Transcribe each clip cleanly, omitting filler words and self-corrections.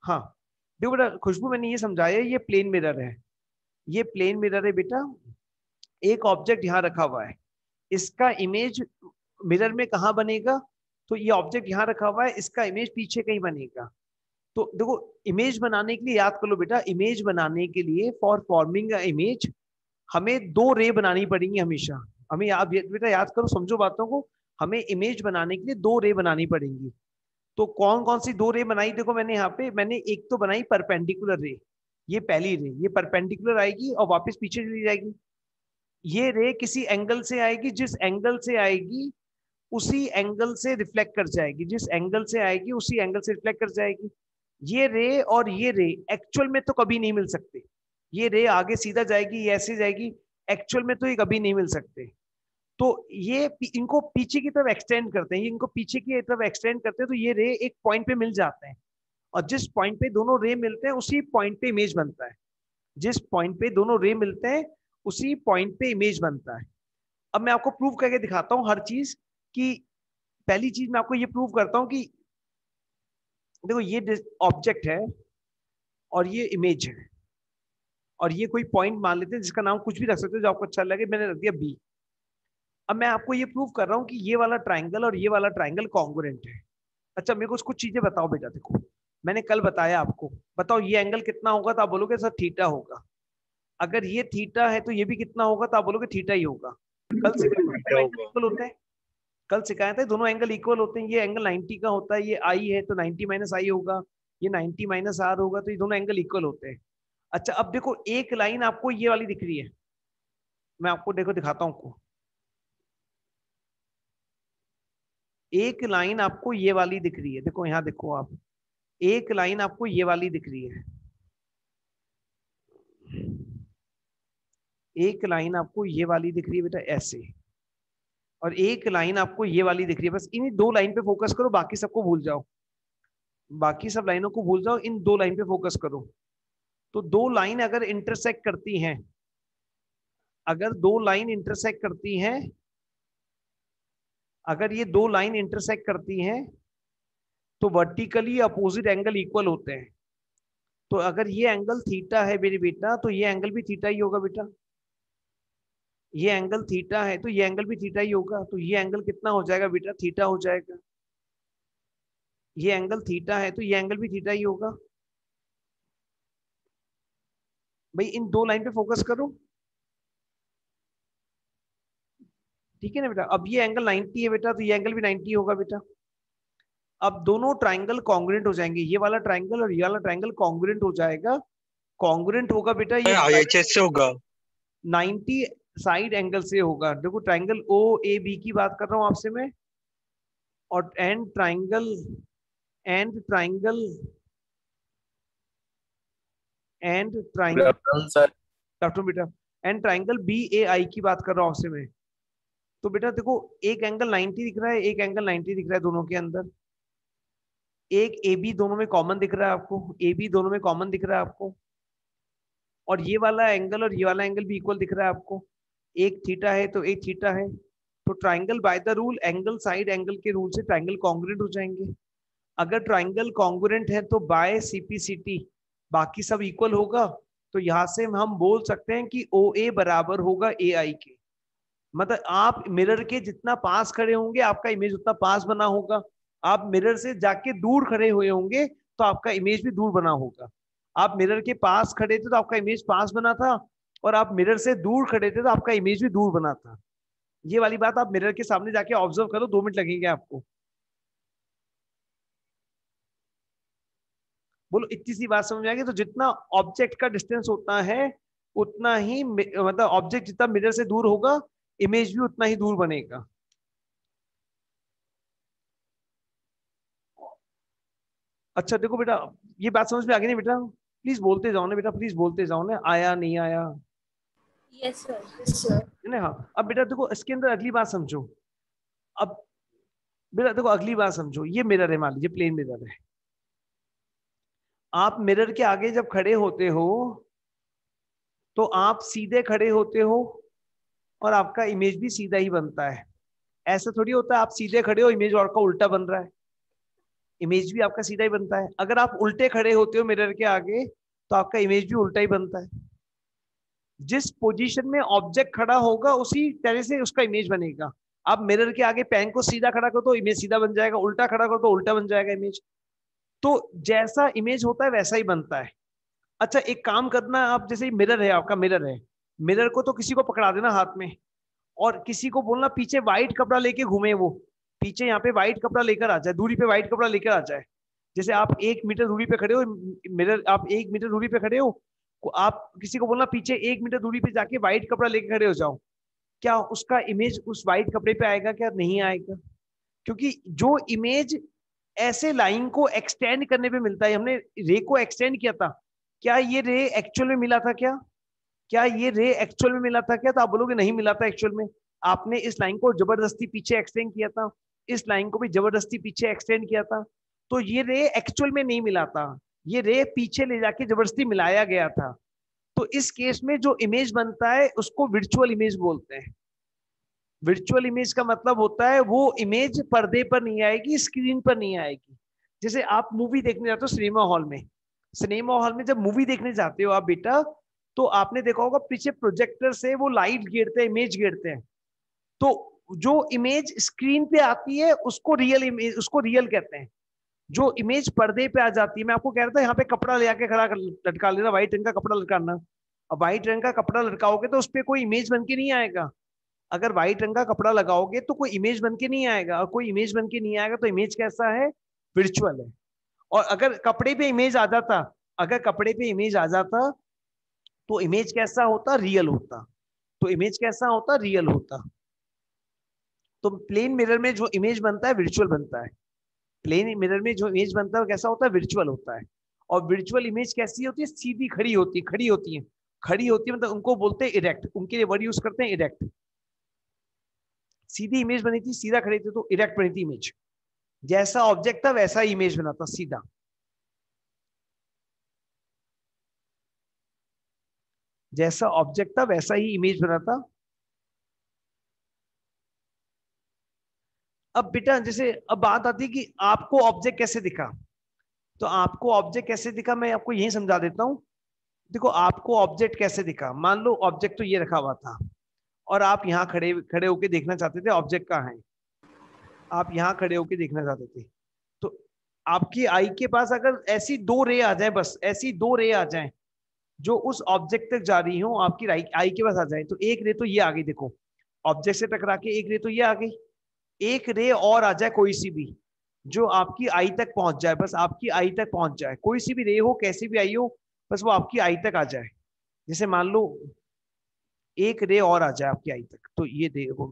हाँ देखो बेटा खुशबू, मैंने ये समझाया, ये प्लेन मिरर है, ये प्लेन मिरर है बेटा। एक ऑब्जेक्ट यहाँ रखा हुआ है, इसका इमेज मिरर में कहाँ बनेगा? तो ये ऑब्जेक्ट यहाँ रखा हुआ है, इसका इमेज पीछे कहीं बनेगा। तो देखो इमेज बनाने के लिए याद कर लो बेटा, इमेज बनाने के लिए फॉर फॉर्मिंग इमेज हमें दो रे बनानी पड़ेंगी हमेशा। हमें याद बेटा, याद करो, समझो बातों को। हमें इमेज बनाने के लिए दो रे बनानी पड़ेंगी। तो कौन कौन सी दो रे बनाई? देखो मैंने यहाँ पे मैंने एक तो बनाई परपेंडिकुलर रे, ये पहली रे, ये परपेंडिकुलर आएगी और वापस पीछे चली जाएगी। ये रे किसी एंगल से आएगी, जिस एंगल से आएगी उसी एंगल से रिफ्लेक्ट कर जाएगी, जिस एंगल से आएगी उसी एंगल से रिफ्लेक्ट कर जाएगी। ये रे और ये रे एक्चुअल में तो कभी नहीं मिल सकते। ये रे आगे सीधा जाएगी, ये ऐसे जाएगी, एक्चुअल में तो ये कभी नहीं मिल सकते। तो ये इनको पीछे की तरफ एक्सटेंड करते हैं, इनको पीछे की तरफ एक्सटेंड करते हैं, तो ये रे एक पॉइंट पे मिल जाते हैं। और जिस पॉइंट पे दोनों रे मिलते हैं उसी पॉइंट पे इमेज बनता है। जिस पॉइंट पे दोनों रे मिलते हैं उसी पॉइंट पे इमेज बनता है। अब मैं आपको प्रूव करके दिखाता हूँ हर चीज कि, पहली चीज मैं आपको ये प्रूव करता हूँ कि देखो ये ऑब्जेक्ट है और ये इमेज है, और ये कोई पॉइंट मान लेते हैं जिसका नाम कुछ भी रख सकते हो जो आपको अच्छा लगे, मैंने रख दिया बी। अब मैं आपको ये प्रूव कर रहा हूँ कि ये वाला ट्राइंगल और ये वाला ट्राइंगल कॉन्ग्रुएंट है। अच्छा मेरे को कुछ चीजें बताओ बेटा। देखो मैंने कल बताया आपको, बताओ ये एंगल कितना होगा? तो आप बोलोगे सर थीटा होगा। अगर ये थीटा है तो ये भी कितना होगा? तो आप बोलोगे थीटा ही होगा। कल सिखाया एंगल इक्वल होते हैं, कल सिखाया था दोनों एंगल इक्वल होते हैं। ये एंगल 90 का होता है, ये आई है तो 90 माइनस आई होगा, ये 90 माइनस आर होगा, तो ये दोनों एंगल इक्वल होते हैं। अच्छा अब देखो एक लाइन आपको ये वाली दिख रही है, मैं आपको देखो दिखाता हूँ आपको। एक लाइन आपको ये वाली दिख रही है, देखो यहाँ देखो आप, एक लाइन आपको ये वाली दिख रही है, एक लाइन आपको ये वाली दिख रही है बेटा ऐसे, और एक लाइन आपको ये वाली दिख रही है। बस इन दो लाइन पे फोकस करो, बाकी सबको भूल जाओ, बाकी सब लाइनों को भूल जाओ, इन दो लाइन पे फोकस करो। तो दो लाइन अगर इंटरसेक्ट करती हैं, अगर दो लाइन इंटरसेक्ट करती हैं, अगर ये दो लाइन इंटरसेक्ट करती हैं तो वर्टिकली अपोजिट एंगल इक्वल होते हैं। तो अगर ये एंगल थीटा है मेरे बेटा, तो ये एंगल भी थीटा ही होगा बेटा। ये एंगल थीटा है तो ये एंगल भी थीटा ही होगा। तो ये एंगल कितना हो जाएगा बेटा? थीटा हो जाएगा। ये एंगल थीटा है तो ये एंगल भी थीटा ही होगा। भाई इन दो लाइन पे फोकस करो, ठीक है ना बेटा। अब ये एंगल 90 है बेटा, तो ये एंगल भी 90 होगा बेटा। अब दोनों ट्राइंगल कॉन्ग्रुएंट हो जाएंगे, ये वाला ट्राइंगल और ये वाला ट्राइंगल कॉन्ग्रुएंट हो जाएगा। कॉन्ग्रुएंट होगा बेटा ये आईएचएस से होगा। 90 साइड एंगल से होगा। देखो ट्राइंगल ओ ए बी की बात कर रहा हूं आपसे मैं, और एंड ट्राइंगल सर डॉक्टर बेटा, एंड ट्राइंगल बी ए आई की बात कर रहा हूं आपसे मैं। तो बेटा देखो एक एंगल 90 दिख रहा है, एक एंगल 90 दिख रहा है दोनों के अंदर। एक ए बी दोनों में कॉमन दिख रहा है आपको, ए बी दोनों में कॉमन दिख रहा है आपको। और ये वाला एंगल और ये वाला एंगल भी इक्वल दिख रहा है आपको। एक थीटा है तो एक थीटा है। तो triangle by the rule, angle side angle के रूल से ट्राइंगल कॉन्ग्रुएंट हो जाएंगे। अगर ट्राइंगल कॉन्ग्रुएंट है तो बाय सीपीसीटी बाकी सब इक्वल होगा। तो यहां से हम बोल सकते हैं कि ओ ए बराबर होगा ए आई के। मतलब आप मिरर के जितना पास खड़े होंगे आपका इमेज उतना पास बना होगा। आप मिरर से जाके दूर खड़े हुए होंगे तो आपका इमेज भी दूर बना होगा। आप मिरर के पास खड़े थे तो आपका इमेज पास बना था, और आप मिरर से दूर खड़े थे तो आपका इमेज भी दूर बना था। ये वाली बात आप मिरर के सामने जाके ऑब्जर्व करो, 2 मिनट लगेंगे आपको। बोलो इतनी सी बात समझ में आ गई? तो जितना ऑब्जेक्ट का डिस्टेंस होता है उतना ही मतलब ऑब्जेक्ट जितना मिरर से दूर होगा इमेज भी उतना ही दूर बनेगा। अच्छा देखो बेटा, ये बात समझ में आ गई ना बेटा? प्लीज बोलते जाओ ना बेटा, प्लीज बोलते जाओ ना, आया नहीं आया, यस सर। है ना? हाँ अब बेटा देखो इसके अंदर अगली बात समझो। अब बेटा देखो अगली बात समझो, ये मिरर है, मान लीजिए प्लेन मिरर है। आप मिरर के आगे जब खड़े होते हो तो आप सीधे खड़े होते हो और आपका इमेज भी सीधा ही बनता है। ऐसा थोड़ी होता है आप सीधे खड़े हो इमेज और का उल्टा बन रहा है। इमेज भी आपका सीधा ही बनता है। अगर आप उल्टे खड़े होते हो मिरर के आगे तो आपका इमेज भी उल्टा ही बनता है। जिस पोजीशन में ऑब्जेक्ट खड़ा होगा उसी तरह से उसका इमेज बनेगा। आप मिरर के आगे पैन को सीधा खड़ा करो तो इमेज सीधा बन जाएगा, उल्टा खड़ा करो तो उल्टा बन जाएगा इमेज। तो जैसा इमेज होता है वैसा ही बनता है। अच्छा एक काम करना, आप जैसे मिरर है, आपका मिरर है, मिरर को तो किसी को पकड़ा देना हाथ में और किसी को बोलना पीछे व्हाइट कपड़ा लेके घूमे, वो पीछे यहाँ पे व्हाइट कपड़ा लेकर आ जाए, दूरी पे व्हाइट कपड़ा लेकर आ जाए। जैसे आप 1 मीटर दूरी पे खड़े हो, मिरर आप 1 मीटर दूरी पे खड़े हो, आप किसी को बोलना पीछे 1 मीटर दूरी पे जाके व्हाइट कपड़ा लेके खड़े हो जाओ। क्या उसका इमेज उस व्हाइट कपड़े पे आएगा? क्या नहीं आएगा? क्योंकि जो इमेज ऐसे लाइन को एक्सटेंड करने पे मिलता है, हमने रे को एक्सटेंड किया था, क्या ये रे एक्चुअल में मिला था? क्या ये रे एक्चुअल में मिला था? क्या तो आप बोलोगे नहीं मिला था एक्चुअल में। आपने इस लाइन को जबरदस्ती पीछे एक्सटेंड किया था, इस लाइन को भी जबरदस्ती पीछे एक्सटेंड किया था, तो ये रे एक्चुअल में नहीं मिला था, ये रे पीछे ले जाके जबरदस्ती मिलाया गया था। तो इस केस में जो इमेज बनता है उसको वर्चुअल इमेज बोलते हैं। वर्चुअल इमेज का मतलब होता है वो इमेज पर्दे पर नहीं आएगी, स्क्रीन पर नहीं आएगी। जैसे आप मूवी देखने जाते हो सिनेमा हॉल में, सिनेमा हॉल में जब मूवी देखने जाते हो आप बेटा, तो आपने देखा होगा पीछे प्रोजेक्टर से वो लाइट गिरते हैं, इमेज गिरते हैं। तो जो इमेज स्क्रीन पे आती है उसको रियल इमेज, उसको रियल कहते हैं। जो इमेज पर्दे पे आ जाती है, मैं आपको कह रहा था यहाँ पे कपड़ा ले आके खड़ा लटका लेना, व्हाइट रंग का कपड़ा लटकाना। अब व्हाइट रंग का कपड़ा लटकाओगे तो उस पर कोई इमेज बन के नहीं आएगा। अगर व्हाइट रंग का कपड़ा लगाओगे तो कोई इमेज बन के नहीं आएगा, और कोई इमेज बन के नहीं आएगा तो इमेज कैसा है? विर्चुअल है। और अगर कपड़े पे इमेज आ जाता, अगर कपड़े पे इमेज आ जाता तो इमेज कैसा होता? रियल होता। तो इमेज कैसा होता? रियल होता। तो प्लेन मिरर में जो इमेज बनता है विर्चुअल बनता है। प्लेन मिरर में जो इमेज बनता है वो कैसा होता है? विर्चुअल होता है। और विर्चुअल इमेज कैसी होती है? सीधी खड़ी होती है, खड़ी होती है, खड़ी होती है, मतलब उनको बोलते हैं इरेक्ट, उनके लिए वर्ड यूज करते हैं इरेक्ट। सीधी इमेज बनी थी, सीधा खड़े थे तो इरेक्ट बनी थी इमेज। जैसा ऑब्जेक्ट था वैसा ही इमेज बना था, सीधा। जैसा ऑब्जेक्ट था वैसा ही इमेज बना था। अब बेटा जैसे अब बात आती है कि आपको ऑब्जेक्ट कैसे दिखा, तो आपको ऑब्जेक्ट कैसे दिखा मैं आपको यही समझा देता हूं। देखो आपको ऑब्जेक्ट कैसे दिखा, मान लो ऑब्जेक्ट तो ये रखा हुआ था और आप यहाँ खड़े खड़े होके देखना चाहते थे ऑब्जेक्ट कहाँ है, आप यहाँ खड़े होके देखना चाहते थे। तो आपकी आई के पास अगर ऐसी दो रे आ जाए, बस ऐसी दो रे आ जाए जो उस ऑब्जेक्ट तक जा रही हो, आपकी आई के पास आ जाए, तो एक रे तो ये आ गई, देखो ऑब्जेक्ट से टकरा के एक रे तो ये आ गई, एक रे और आ जाए कोई सी भी जो आपकी आई तक पहुंच जाए, बस आपकी आई तक पहुंच जाए, कोई सी भी रे हो कैसी भी आई हो, बस वो आपकी आई तक आ जाए। जैसे मान लो एक रे और आ जाए आपकी आई तक, तो ये देखो,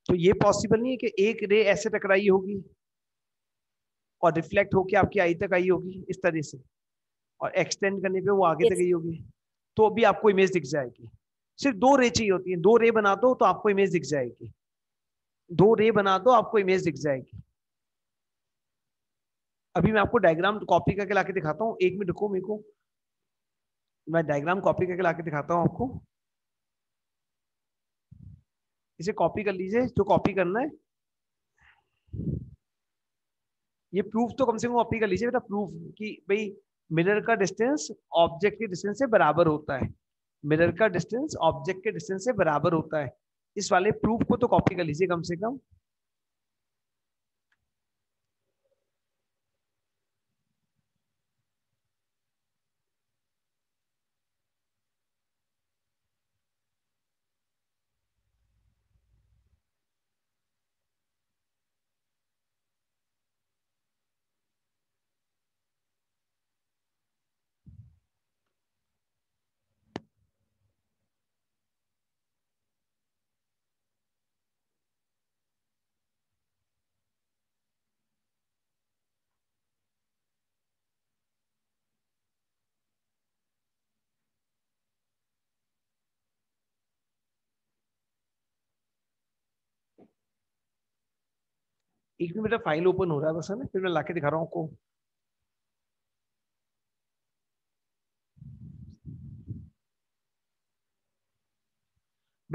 तो ये पॉसिबल नहीं है कि एक रे ऐसे टकराई होगी और रिफ्लेक्ट होके आपकी आई तक आई होगी इस तरह से, और एक्सटेंड करने पे वो आगे तक Yes. गई होगी, तो अभी आपको इमेज दिख जाएगी। सिर्फ दो रे चाहिए होती है, दो रे बना दो तो आपको इमेज दिख जाएगी, दो रे बना दो आपको इमेज दिख जाएगी। अभी मैं आपको डायग्राम कॉपी करके लाके दिखाता हूँ, 1 मिनट रुको मेरे को, मैं डायग्राम कॉपी करके लाके दिखाता हूँ आपको। इसे कॉपी कर लीजिए जो कॉपी करना है, ये प्रूफ तो कम से कम कॉपी कर लीजिए बेटा, प्रूफ कि भाई मिरर का डिस्टेंस ऑब्जेक्ट के डिस्टेंस से बराबर होता है, मिरर का डिस्टेंस ऑब्जेक्ट के डिस्टेंस से बराबर होता है, इस वाले प्रूफ को तो कॉपी कर लीजिए कम से कम। एक मिनट बेटा फाइल ओपन हो रहा है बस, है ना, फिर मैं लाके दिखा रहा हूँ आपको।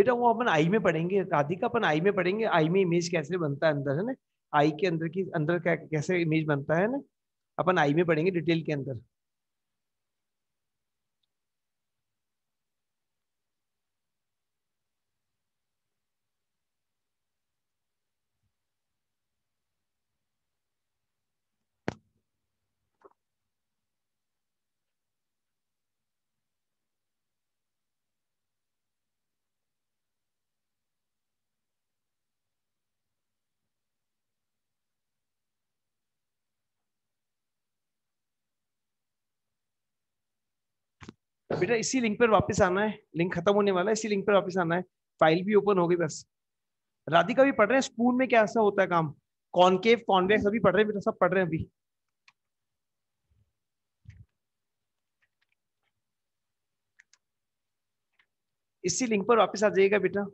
बेटा वो अपन आई में पढ़ेंगे राधिका, अपन आई में पढ़ेंगे, आई में इमेज कैसे बनता है अंदर, है ना। आई के अंदर की अंदर क्या कैसे इमेज बनता है ना, अपन आई में पढ़ेंगे डिटेल के अंदर। बेटा इसी लिंक पर वापस आना है, लिंक खत्म होने वाला है, इसी लिंक पर वापस आना है। फाइल भी ओपन हो गई बस। राधिका भी पढ़ रहे हैं स्पून में कैसा होता है काम, कॉनकेव कॉन्वेक्स अभी पढ़ रहे हैं बेटा, सब पढ़ रहे हैं अभी। इसी लिंक पर वापस आ जाइएगा बेटा।